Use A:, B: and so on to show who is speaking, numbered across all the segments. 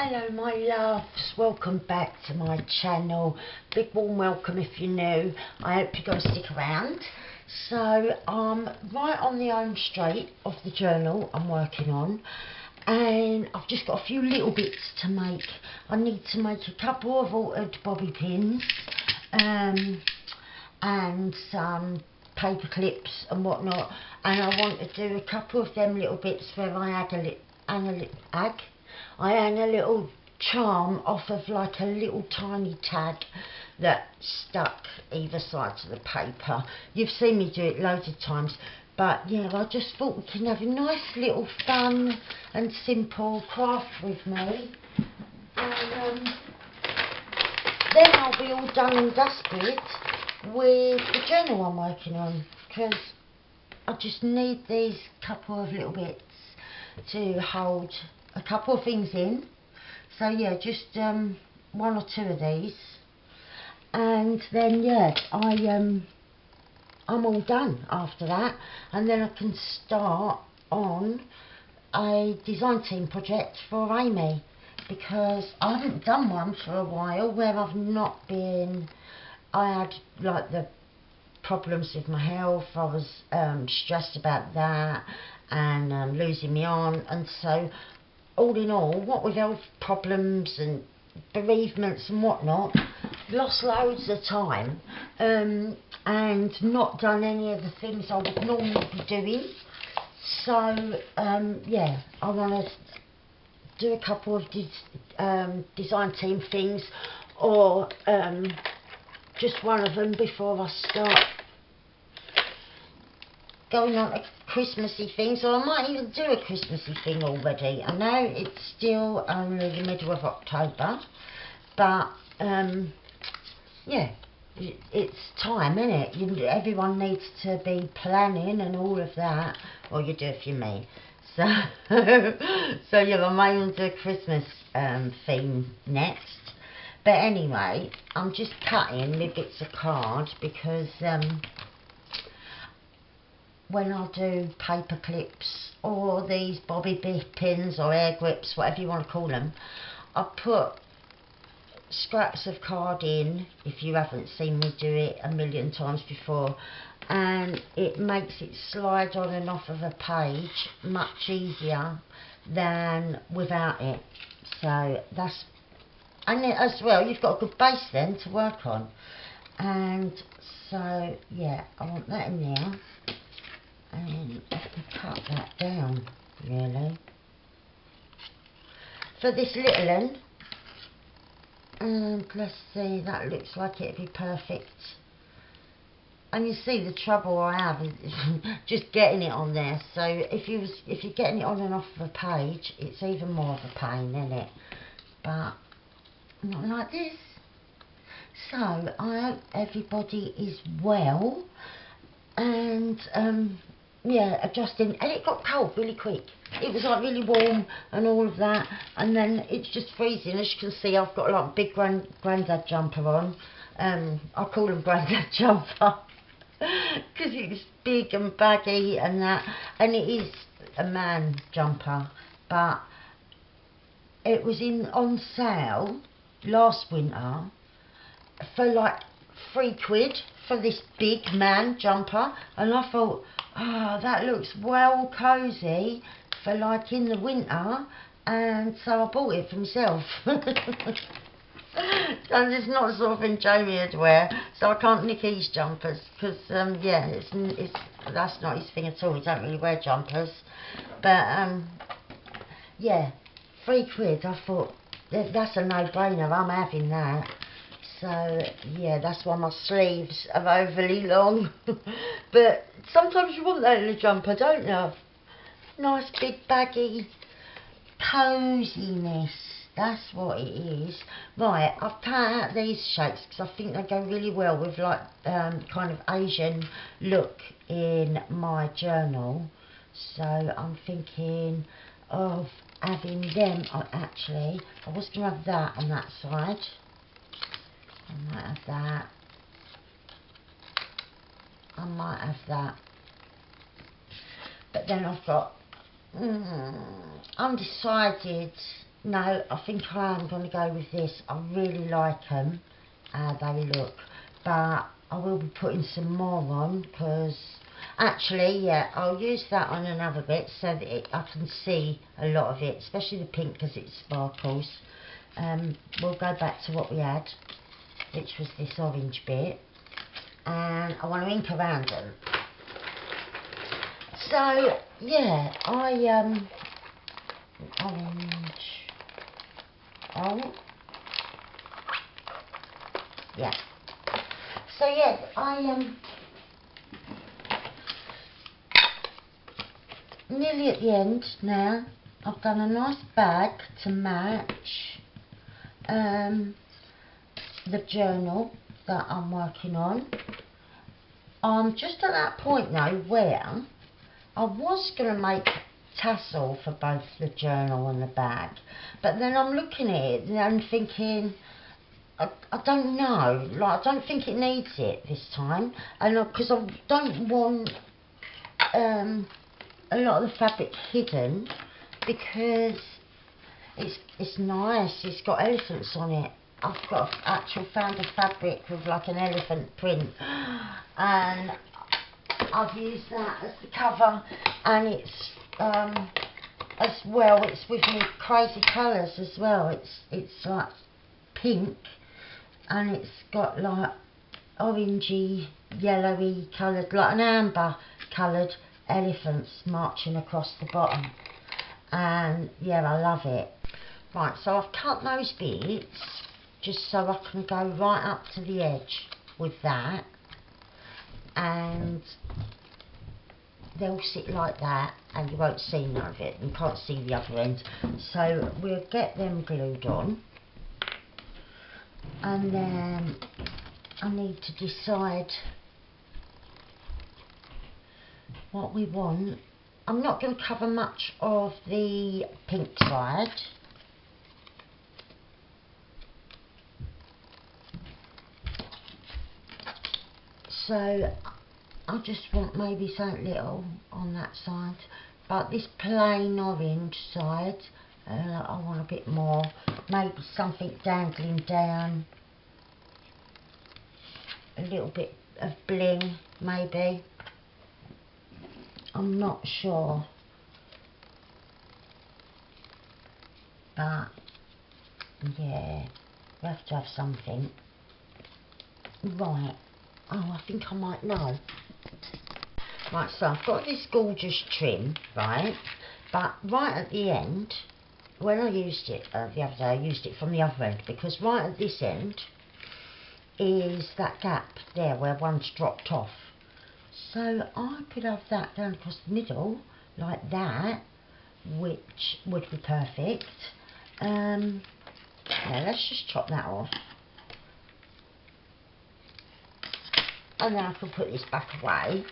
A: Hello my loves, welcome back to my channel. Big warm welcome if you're new. I hope you're going to stick around. So I'm right on the home straight of the journal I'm working on, and I've just got a few little bits to make. I need to make a couple of altered bobby pins and some paper clips and whatnot, and I want to do a couple of them little bits where I hang a little charm off of like a little tiny tag that stuck either side of the paper. You've seen me do it loads of times, but yeah, I just thought we can have a nice little fun and simple craft with me, and then I'll be all done and dusted with the journal I'm working on, because I just need these couple of little bits to hold a couple of things in. So yeah, just one or two of these, and then yeah, I'm all done after that, and then I can start on a design team project for Amy, because I haven't done one for a while where I've not been. I had like the problems with my health. I was stressed about that, and losing my aunt, and so all in all, what with health problems and bereavements and whatnot, lost loads of time, and not done any of the things I would normally be doing. So yeah, I want to do a couple of design team things, or just one of them before I start going on to Christmassy things, or I might even do a Christmassy thing already. I know it's still only the middle of October, but yeah, it's time, isn't it? Everyone needs to be planning and all of that, or you do if you me. So, so yeah, I might even do a Christmas theme next. But anyway, I'm just cutting the bits of card because when I do paper clips or these bobby pins or air grips, whatever you want to call them, I put scraps of card in, if you haven't seen me do it a million times before, and it makes it slide on and off of a page much easier than without it. So that's, and as well, you've got a good base then to work on. And so yeah, I want that in there, and I can cut that down really for this little one. And let's see, that looks like it'd be perfect. And you see the trouble I have is just getting it on there. So if you're getting it on and off of a page, it's even more of a pain, isn't it? But not like this. So I hope everybody is well, and yeah, adjusting. And it got cold really quick. It was like really warm and all of that, and then it's just freezing. As you can see, I've got like a big granddad jumper on. I call him granddad jumper because it's big and baggy and that, and it is a man jumper, but it was on sale last winter for like £3 for this big man jumper, and I thought, oh, that looks well cosy for like in the winter, and so I bought it for myself. And it's not the sort of thing Jamie would wear, so I can't nick his jumpers, because yeah, that's not his thing at all. He don't really wear jumpers, but yeah, £3. I thought that's a no-brainer. I'm having that. So yeah, that's why my sleeves are overly long. But sometimes you want that in a jumper, don't you? Nice big baggy coziness. That's what it is. Right, I've cut out these shapes because I think they go really well with like kind of Asian look in my journal. So I'm thinking of having them. Actually, I was going to have that on that side. I might have that. I might have that. But then I've got undecided no, I think I am going to go with this. I really like them, how they look, but I will be putting some more on, because actually, yeah, I'll use that on another bit so that I can see a lot of it, especially the pink because it sparkles. We'll go back to what we had, which was this orange bit, and I want to ink around them. So yeah, orange. Oh, yeah. So yeah, nearly at the end now. I've done a nice bag to match the journal that I'm working on. I'm just at that point now where I was going to make tassel for both the journal and the bag, but then I'm looking at it and I'm thinking, I don't know, like I don't think it needs it this time, and because I don't want a lot of the fabric hidden, because it's nice, it's got elephants on it. I've got actual found a fabric with like an elephant print, and I've used that as the cover, and it's as well, it's with me crazy colours as well. It's like pink, and it's got like orangey, yellowy coloured, like an amber coloured elephants marching across the bottom, and yeah, I love it. Right, so I've cut those bits just so I can go right up to the edge with that, and they'll sit like that and you won't see none of it, you can't see the other end. So we'll get them glued on, and then I need to decide what we want. I'm not going to cover much of the pink side, so I just want maybe something little on that side, but this plain orange side, I want a bit more, maybe something dangling down, a little bit of bling maybe, I'm not sure, but yeah, we have to have something. Right, oh, I think I might know. Right, so I've got this gorgeous trim, right, but right at the end, when I used it the other day, I used it from the other end, because right at this end is that gap there where one's dropped off. So I could have that down across the middle, like that, which would be perfect. Now let's just chop that off. And then I can put this back away.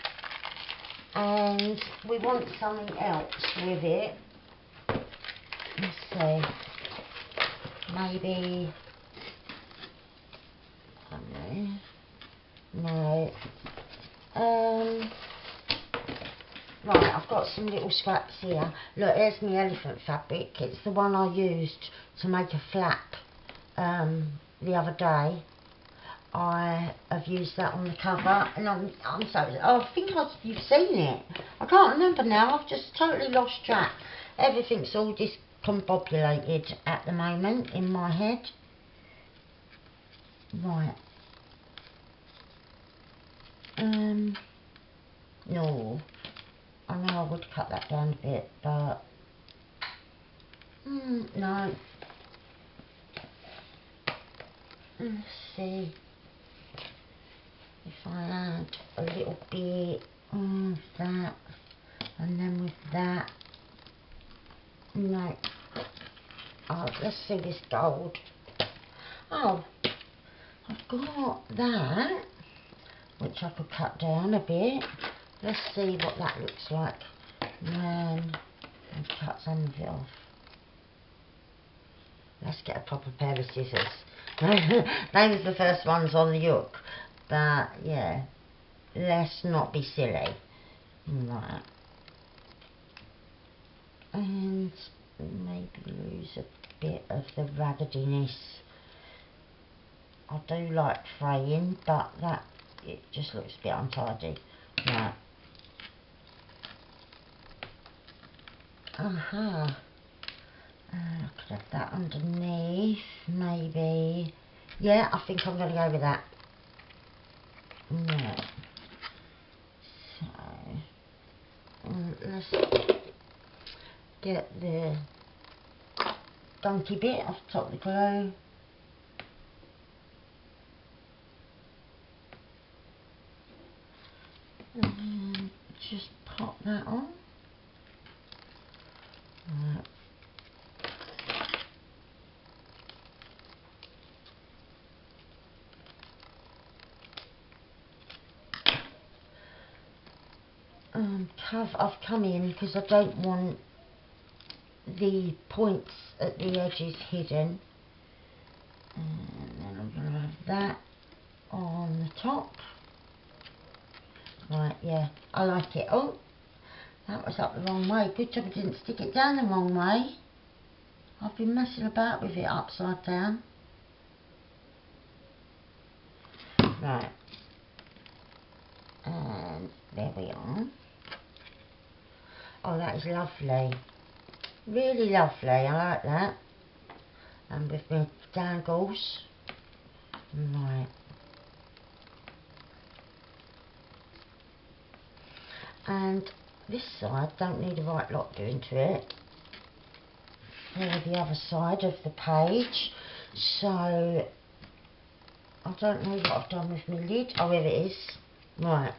A: And we want something else with it. Let's see. Maybe, I don't know. No. Right, I've got some little scraps here. Look, there's my elephant fabric. It's the one I used to make a flap the other day. I have used that on the cover, and I'm so, I think you've seen it. I can't remember now, I've just totally lost track. Everything's all discombobulated at the moment in my head. Right. No. I know I would cut that down a bit, but no. Let's see if I add a little bit of that, and then with that, no. Oh, let's see this gold. Oh, I've got that, which I could cut down a bit. Let's see what that looks like when I cut some of it off. Let's get a proper pair of scissors. They was the first ones on the hook, but yeah, let's not be silly. Right. And maybe lose a bit of the raggediness. I do like fraying, but that, it just looks a bit untidy. Right. Aha. I could have that underneath, maybe. Yeah, I think I'm going to go with that. Yeah. So, let's get the gunky bit off the top of the glue. And just pop that on. Right. I've come in because I don't want the points at the edges hidden, and then I'm going to have that on the top. Right, yeah, I like it. Oh, that was up the wrong way. Good job I didn't stick it down the wrong way. I've been messing about with it upside down. Right, and there we are. Oh, that is lovely. Really lovely, I like that. And with my dangles. Right. And this side don't need a right lot doing to it. Or the other side of the page. So I don't know what I've done with my lid. Oh, here it is. Right.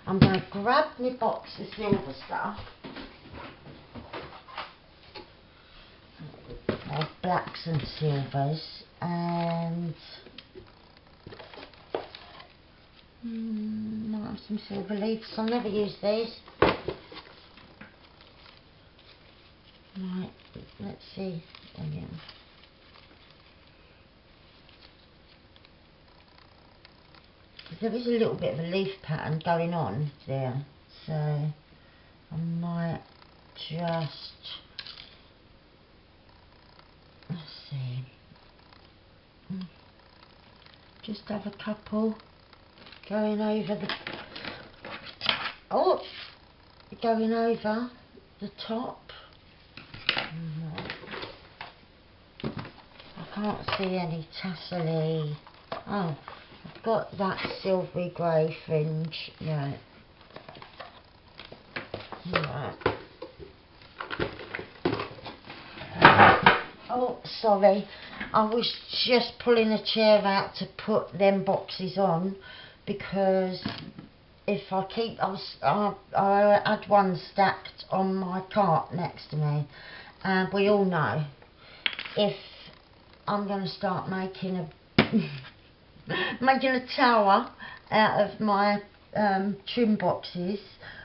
A: I'm going to grab my box of silver stuff. Blacks and silvers, and might have some silver leaves. I'll never use these. Right, let's see. Again. There is a little bit of a leaf pattern going on there, so I might just, let's see, just have a couple going over the, oh, going over the top. I can't see any tassel-y. Oh, I've got that silvery grey fringe. Yeah. Right. Oh, sorry. I was just pulling a chair out to put them boxes on, because if I keep, I had one stacked on my cart next to me, and we all know if I'm going to start making a making a tower out of my trim boxes,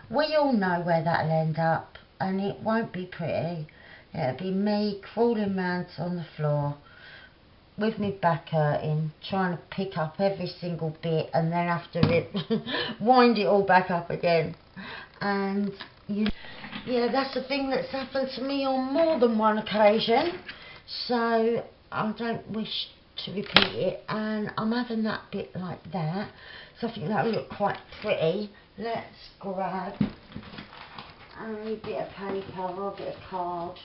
A: we all know where that'll end up, and it won't be pretty. It'll be me crawling round on the floor with my back hurting, trying to pick up every single bit, and then after it wind it all back up again. And yeah, that's a thing that's happened to me on more than one occasion, so I don't wish to repeat it. And I'm having that bit like that, so I think that'll look quite pretty. Let's grab a bit of paper or a bit of card.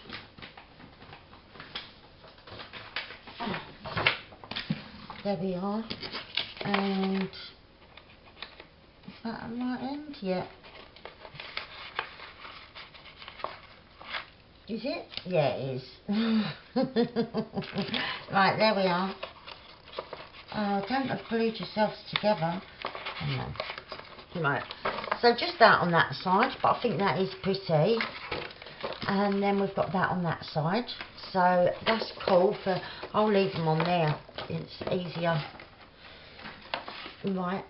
A: There we are. And is that a right end? Yeah. Is it? Yeah, it is. Right, there we are. Don't have glued yourselves together. No. Right. So just that on that side, but I think that is pretty. And then we've got that on that side. So that's cool. I'll leave them on there. It's easier. Right.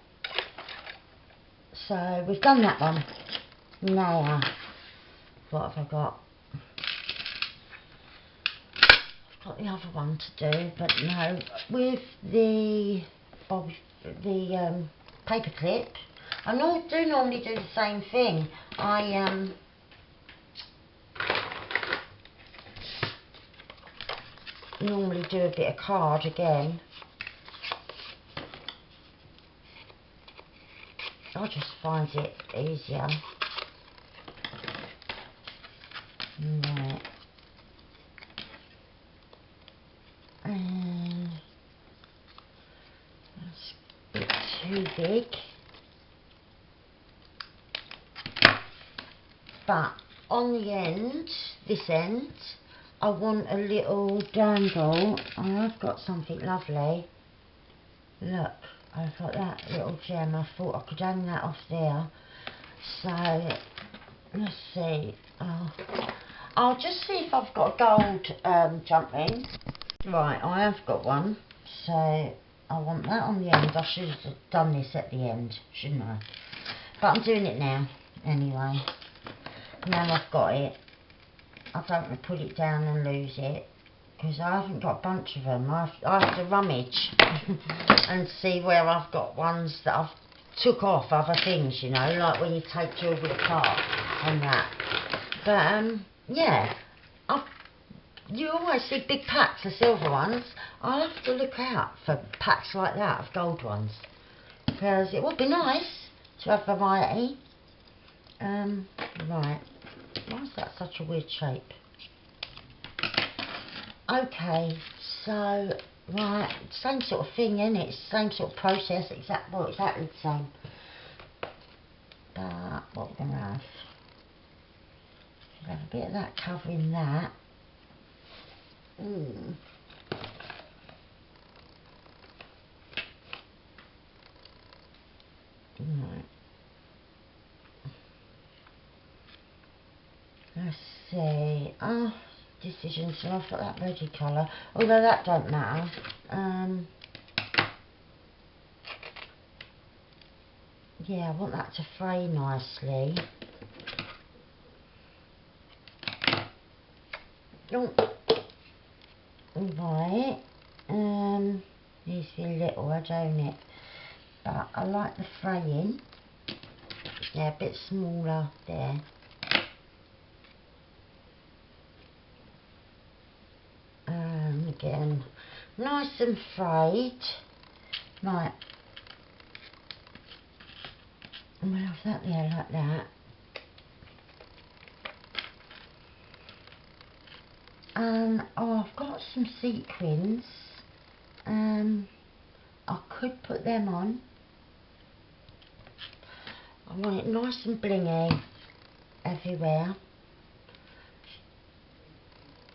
A: So we've done that one. Now, what have I got? Got the other one to do, but no, with the paper clip, I do normally do the same thing. I normally do a bit of card again. I just find it easier. Right. And that's a bit too big. But on the end, this end, I want a little dangle. I've got something lovely. Look, I've got that little gem. I thought I could hang that off there. So, let's see. I'll just see if I've got a gold jump ring. Right, I have got one. So, I want that on the end. I should have done this at the end, shouldn't I? But I'm doing it now, anyway. Now I've got it, I don't want to put it down and lose it, because I haven't got a bunch of them. I have to rummage and see where I've got ones that I've took off other things, you know, like when you take jewellery apart and that. But yeah, you always see big packs of silver ones. I'll have to look out for packs like that of gold ones, because it would be nice to have variety. Right, why is that such a weird shape? Okay, so, right, same sort of thing, isn't it? Same sort of process, exactly the same. But what we're going to have? We'll have a bit of that covering that. Right. Let's see. Oh, decisions. So I've got that ready colour, although that don't matter. Yeah, I want that to fray nicely. Oh, right. Needs to be a little, don't it? But I like the fraying. Yeah, a bit smaller there. Again, nice and frayed. Right. I'm going to have that there like that. Oh, I've got some sequins. I could put them on. I want it nice and blingy everywhere.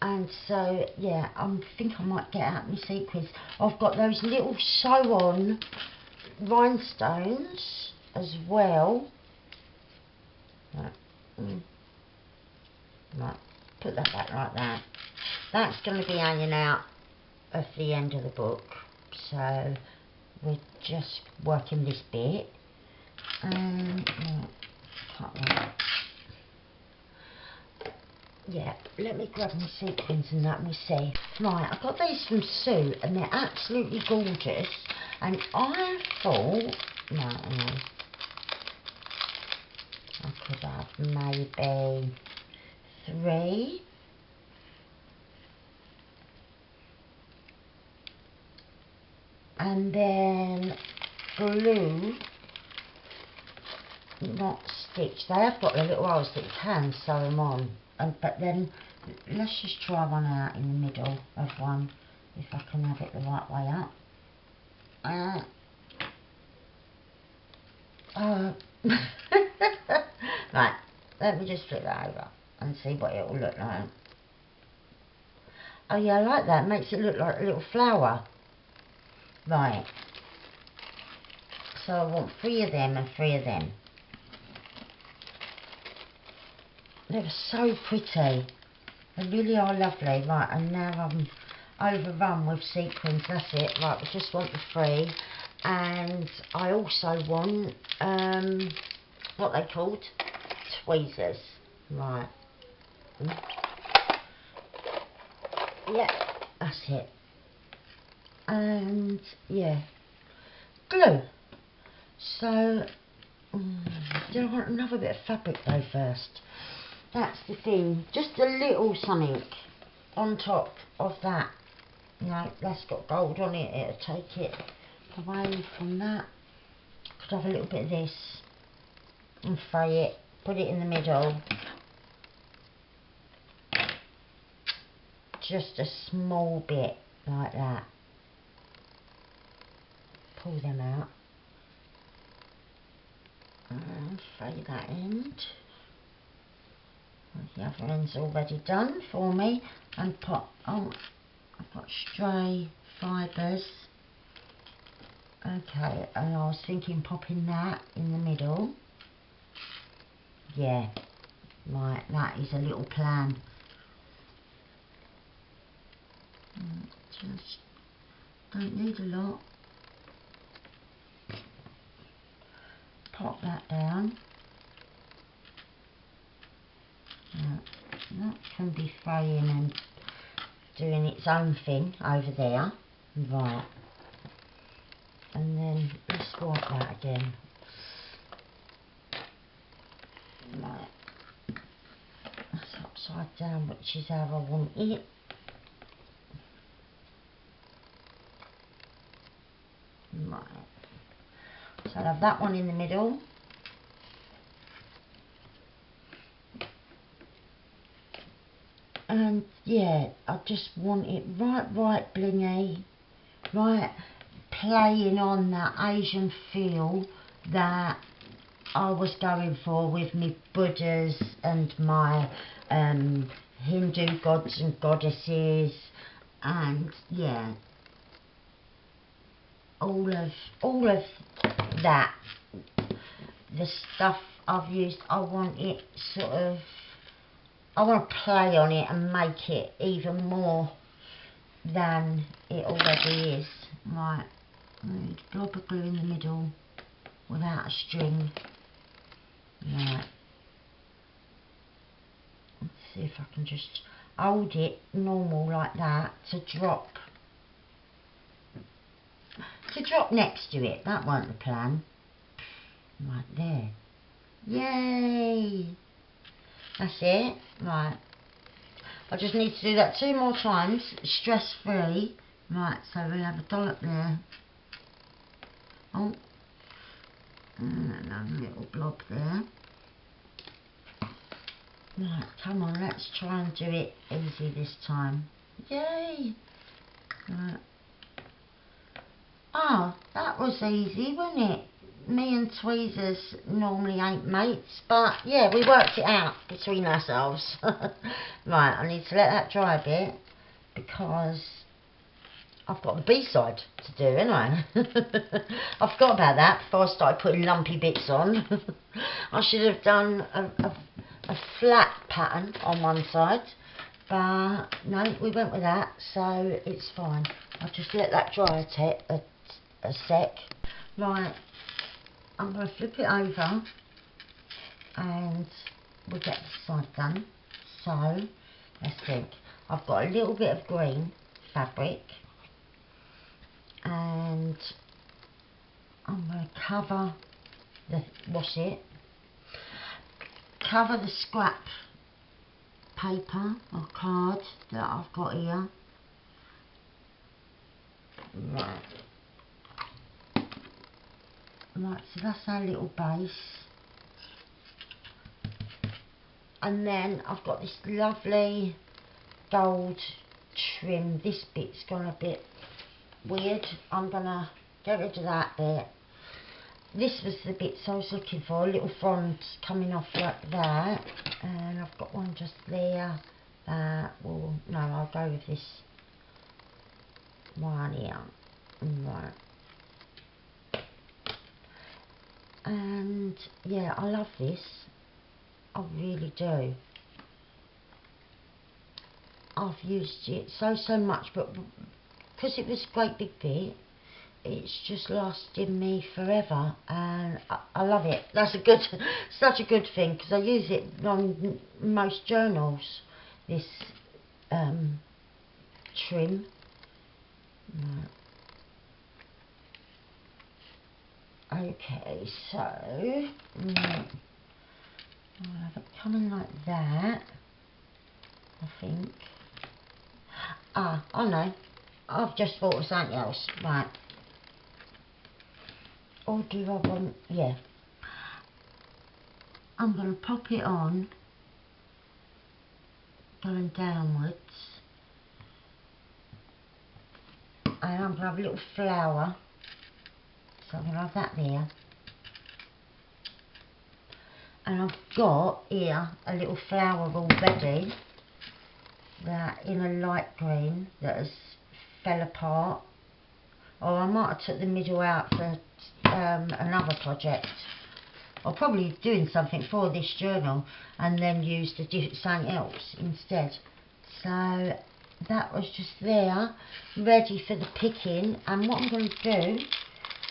A: And so, yeah, I think I might get out my sequins. I've got those little sew-on rhinestones as well. Right. Right, put that back like that. That's going to be hanging out at the end of the book. So, we're just working this bit. Right, cut that. Yeah, let me grab my sequins and that and we'll see. Right, I got these from Sue and they're absolutely gorgeous. And I thought, no, I could have maybe 3. And then glue, not stitch. They have got the little holes that you can sew them on. But then let's just try one out in the middle of one, if I can have it the right way up. Right, let me just flip that over and see what it will look like. Oh yeah, I like that. It makes it look like a little flower. Right. So I want 3 of them and 3 of them. They're so pretty. They really are lovely. Right, and now I'm overrun with sequins. That's it. Right, we just want the 3. And I also want, what they called? Tweezers. Right. Yeah, that's it. And, yeah. Glue. So, do I want another bit of fabric though first? That's the thing. Just a little something on top of that No, that's got gold on it. It'll take it away from that. Could have a little bit of this and fray it. Put it in the middle. Just a small bit like that. Pull them out. And fray that end. The other end's already done for me. And put, oh, I've got stray fibres. Okay, and I was thinking popping that in the middle. Yeah, right, that is a little plan. Just don't need a lot. Pop that down. That can be fraying and doing its own thing over there. Right. And then let's wipe that again. Right. That's upside down, which is how I want it. Right. So I'll have that one in the middle. And yeah, I just want it right blingy, right playing on that Asian feel that I was going for with my Buddhas and my Hindu gods and goddesses, and yeah, all of that, the stuff I've used. I want it sort of, I want to play on it and make it even more than it already is. Right, I need a blob of glue in the middle without a string. Right, let's see if I can just hold it normal like that to drop next to it. That weren't the plan. Right there. Yay! That's it. Right. I just need to do that 2 more times, stress free. Right, so we have a dollop there. Oh. And another little blob there. Right, come on, let's try and do it easy this time. Yay! Right. Oh, that was easy, wasn't it? Me and tweezers normally ain't mates, but yeah, we worked it out between ourselves. Right, I need to let that dry a bit because I've got the B-side to do, haven't I? I forgot about that before I started putting lumpy bits on. I should have done a flat pattern on one side, but no, we went with that, so it's fine. I'll just let that dry a sec. Right. I'm going to flip it over and we'll get this side done. So, let's think. I've got a little bit of green fabric and I'm going to cover cover the scrap paper or card that I've got here. Right. Right, so that's our little base. And then I've got this lovely gold trim. This bit's gone a bit weird. I'm gonna get rid of that bit. This was the bits I was looking for, a little frond coming off like that. And I've got one just there. Well, no, I'll go with this one here. Right. And yeah, I love this. I really do. I've used it so much, but because it was a great big bit, it's just lasted me forever, and I love it. That's a good, such a good thing, because I use it on most journals. This trim. Right. Okay, so I'll have it coming like that, I think. I know. I've just thought of something else. Right. Or do I want... Yeah. I'm going to pop it on, going downwards. And I'm going to have a little flower. So I'm going to have that there. And I've got here a little flower already. That in a light green that has fell apart. Or I might have took the middle out for another project. Or probably doing something for this journal and then used something else instead. So that was just there, ready for the picking. And what I'm going to do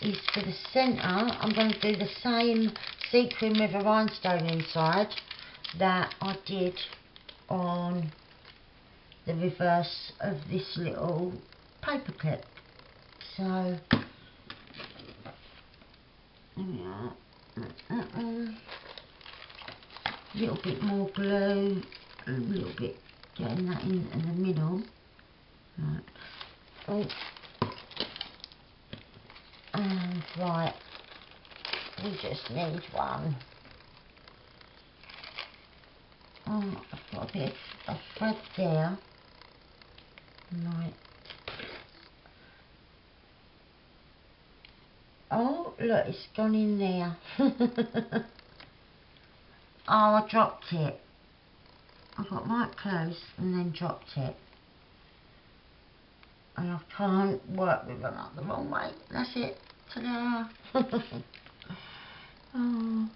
A: is for the centre, I'm going to do the same sequin with a rhinestone inside that I did on the reverse of this little paper clip. So there we are. A little bit more glue, a little bit getting that in the middle. Right. Oh. And right, we just need one. Oh, I've got a bit of thread there. Right. Oh, look, it's gone in there. Oh, I dropped it. I got right close and then dropped it. And I can't work with them up the wrong way. That's it. Ta-da! Oh.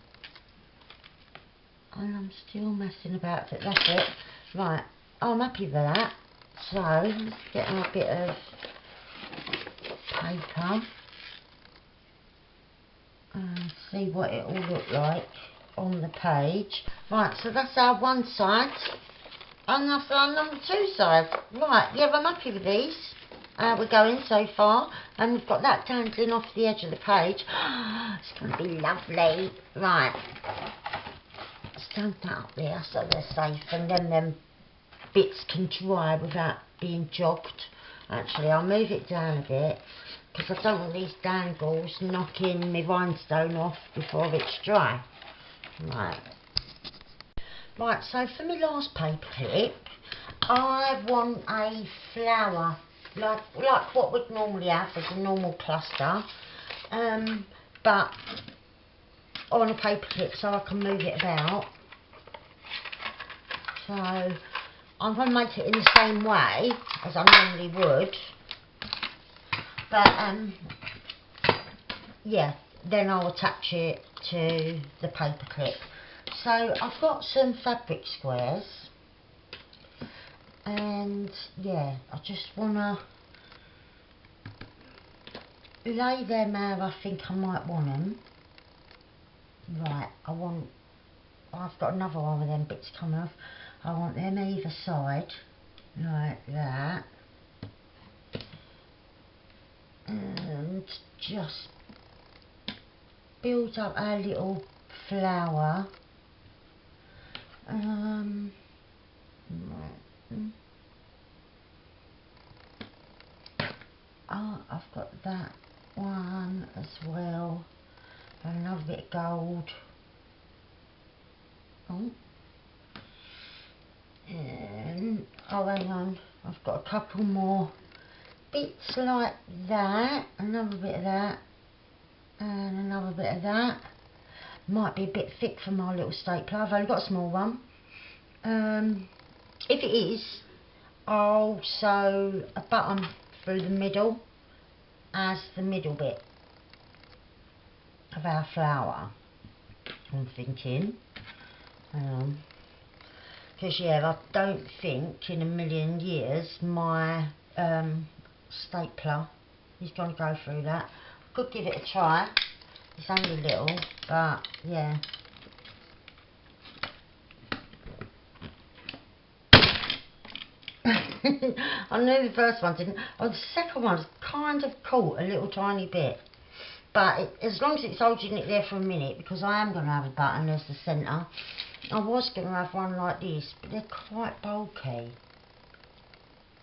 A: And I'm still messing about with it. That's it. Right. I'm happy with that. So, let's get our bit of paper and see what it will look like on the page. Right, so that's our one side and that's our number two side. Right, yeah, I'm happy with these. We're going so far, and we've got that dangling off the edge of the page. It's going to be lovely. Right, stand that up there so they're safe, and then them bits can dry without being jogged. Actually, I'll move it down a bit because I don't want these dangles knocking my rhinestone off before it's dry. Right. Right, so for my last paper clip, I want a flower, like what we'd normally have as a normal cluster, but on a paper clip so I can move it about. So I'm going to make it in the same way as I normally would, but yeah, then I'll attach it to the paper clip. So I've got some fabric squares, and yeah, I just want to lay them how I think I might want them. Right, I've got another one with them bits coming off. I want them either side, like that, and just build up our little flower. Oh, I've got that one as well, and another bit of gold. Oh, and oh, hang on, I've got a couple more bits like that, another bit of that, and another bit of that. Might be a bit thick for my little stapler. I've only got a small one. If it is, I'll sew a button through the middle as the middle bit of our flower, I'm thinking. Because yeah, I don't think in a million years my stapler is going to go through that. Could give it a try. It's only little, but yeah. I knew the first one didn't. Oh, the second one's kind of caught a little tiny bit. But as long as it's holding it there for a minute, because I am going to have a button as the centre. I was going to have one like this, but they're quite bulky.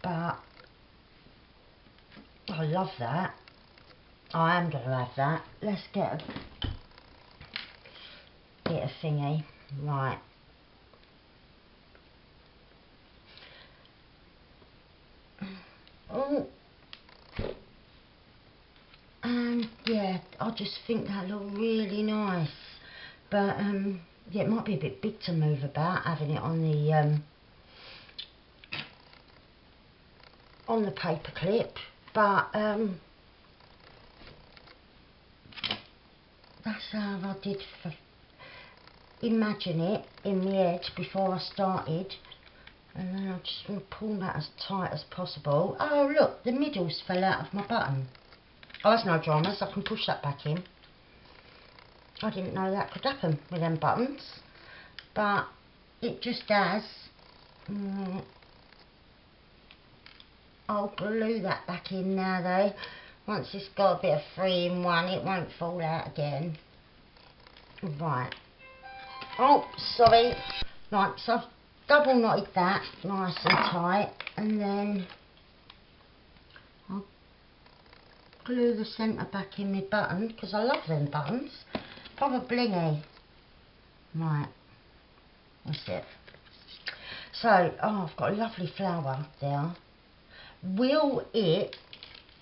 A: But I love that. I am going to have that. Let's get a bit of thingy. Right. Oh. And yeah, I just think that look really nice. But yeah, it might be a bit big to move about, having it on the paper clip. But that's how I did imagine it in my head before I started. And then I just want to pull that as tight as possible. Oh look, the middles fell out of my button. Oh, that's no dramas, I can push that back in. I didn't know that could happen with them buttons, but it just does. I'll glue that back in now though. Once it's got a bit of 3-in-1, it won't fall out again. Right. Oh, sorry. Right, so I've double knotted that nice and tight, and then I'll glue the centre back in my button, because I love them buttons. Proper blingy. Right. That's it. So, oh, I've got a lovely flower there. Will it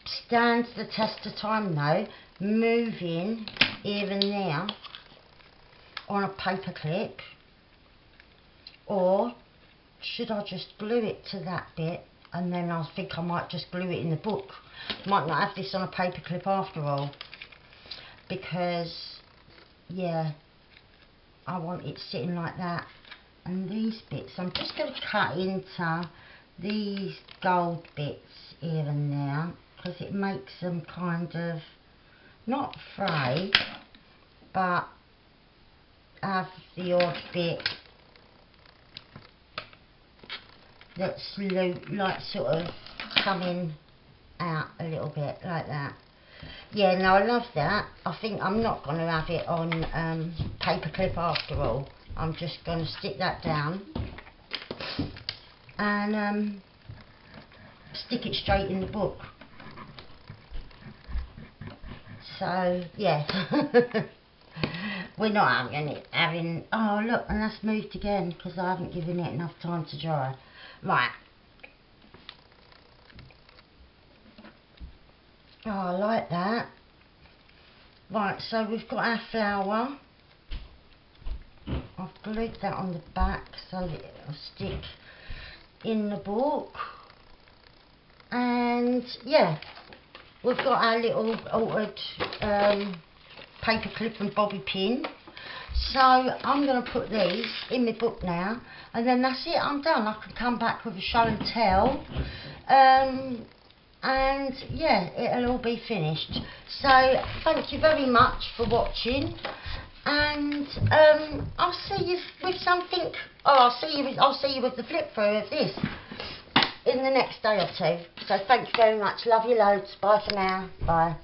A: stand the test of time though, moving here and there on a paper clip, or should I just glue it to that bit, and then I think I might just glue it in the book. Might not have this on a paper clip after all, because yeah, I want it sitting like that. And these bits I'm just going to cut into these gold bits here and there, because it makes them kind of not fray, but have the odd bit that's like sort of coming out a little bit like that. Yeah, no, I love that. I think I'm not going to have it on paper clip after all. I'm just going to stick that down and stick it straight in the book. So yeah, we're not having. Oh look, and that's moved again because I haven't given it enough time to dry. Right. Oh, I like that. Right, so we've got our flower. I've glued that on the back so that it'll stick in the book. And yeah, we've got our little altered paper clip and bobby pin. So I'm going to put these in my book now, and then that's it, I'm done. I can come back with a show and tell. And yeah, it'll all be finished. So thank you very much for watching, and I'll see you with something. Oh, I'll see you with the flip through of this in the next day or two. So thank you very much. Love you loads. Bye for now. Bye.